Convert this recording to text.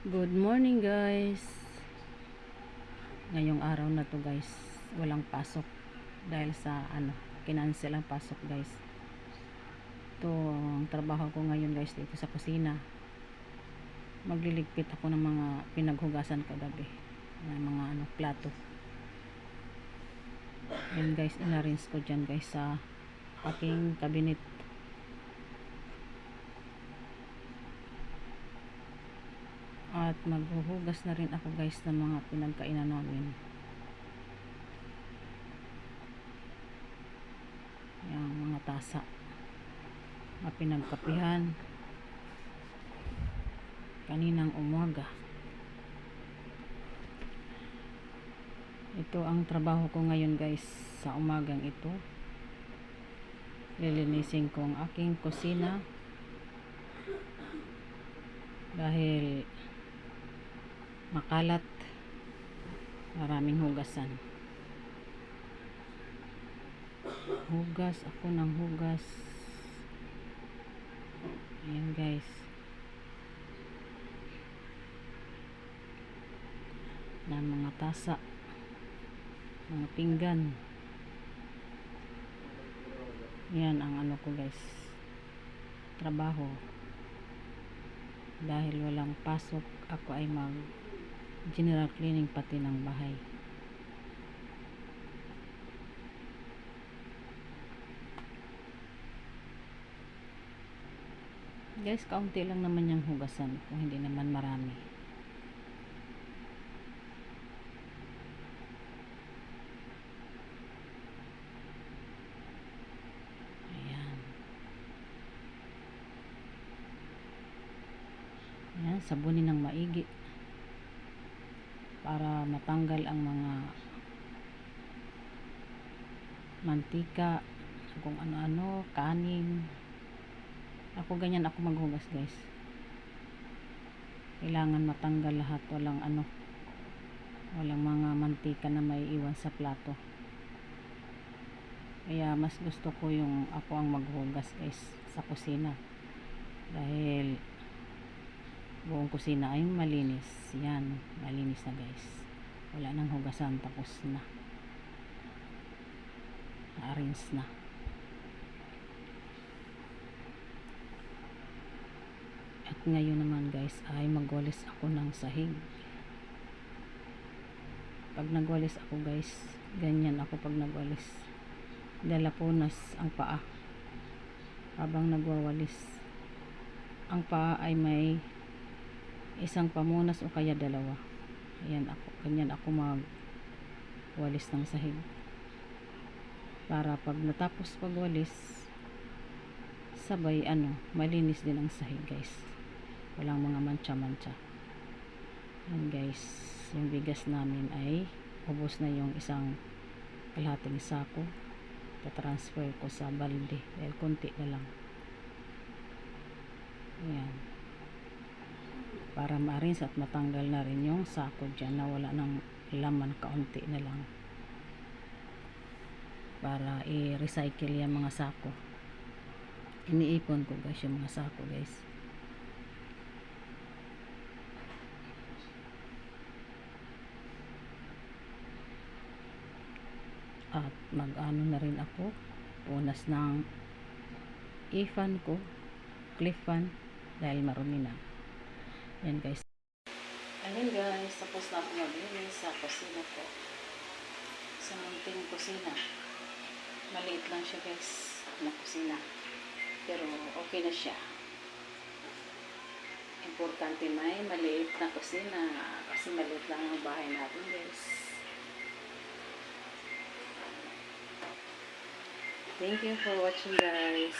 Good morning guys. Ngayong araw na to guys, walang pasok dahil sa kinansel ang pasok guys. Ito ang trabaho ko ngayon guys dito sa kusina. Magliligpit ako ng mga pinaghugasan kagabi ng mga plato. Yan guys, inarrange ko dyan guys sa aking cabinet. At maghuhugas na rin ako guys ng mga pinagkainan namin. Yung mga tasa, mga pinagkapihan kaninang umaga. Ito ang trabaho ko ngayon guys sa umagang ito. Lilinisin ko ang aking kusina dahil makalat, maraming hugasan. Hugas ako ng hugas. Ayan guys, na mga tasa, mga pinggan. Yan ang ko guys, trabaho. Dahil walang pasok, ako ay mag general cleaning pati ng bahay. Guys, kaunti lang naman yung hugasan kung hindi naman marami. Ayan. Ayan, sabunin ng maigi para matanggal ang mga mantika, kung ano-ano, kanin. Ako ganyan ako maghugas guys. Kailangan matanggal lahat, walang mga mantika na may iwan sa plato. Kaya mas gusto ko yung ako ang maghugas guys sa kusina. Dahil buong kusina ay malinis. Yan, malinis na guys. Wala nang hugasan, tapos na. Na-arrange na. At ngayon naman guys ay magwalis ako ng sahig. Pag nagwalis ako guys, ganyan ako pag nagwalis. Dalapunas ang paa habang nagwawalis. Ang paa ay may isang pamunas o kaya dalawa. Ayan ako, ganyan ako magwalis ng sahig. Para pag natapos pagwalis, sabay malinis din ang sahig guys. Walang mga mancha-mancha. Ayan guys, yung bigas namin ay ubos na yung isang kalahating sako. Ta-transfer ko sa balde dahil konti na lang. Ayan, para ma-arrange at matanggal na rin yung sako dyan na wala ng laman, kaunti na lang, para i-recycle yung mga sako. Iniipon ko guys yung mga sako guys. At mag-ano na rin ako, punas ng ifan ko, cliff fan, dahil marumi na. Yan guys. Ayun guys, tapos na ako maglinis sa kusina ko. Sa munting kusina. Maliit lang siya guys na kusina. Pero okay na siya. Importante may maliit na kusina. Kasi maliit lang ang bahay natin guys. Thank you for watching guys.